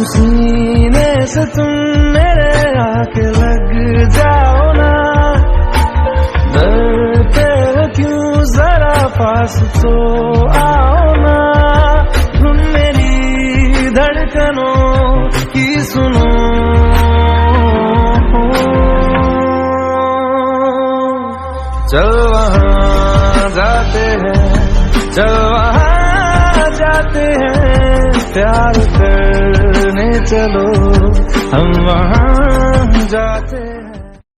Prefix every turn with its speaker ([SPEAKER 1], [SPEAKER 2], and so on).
[SPEAKER 1] सीने से तुम मेरे आके लग जाओ ना, डरते हो क्यों जरा पास तो आओ ना, तुम मेरी धड़कनों की सुनो। चल वहाँ जाते हैं, चल वहाँ जाते हैं, प्यार करने चलो हम वहाँ जाते हैं।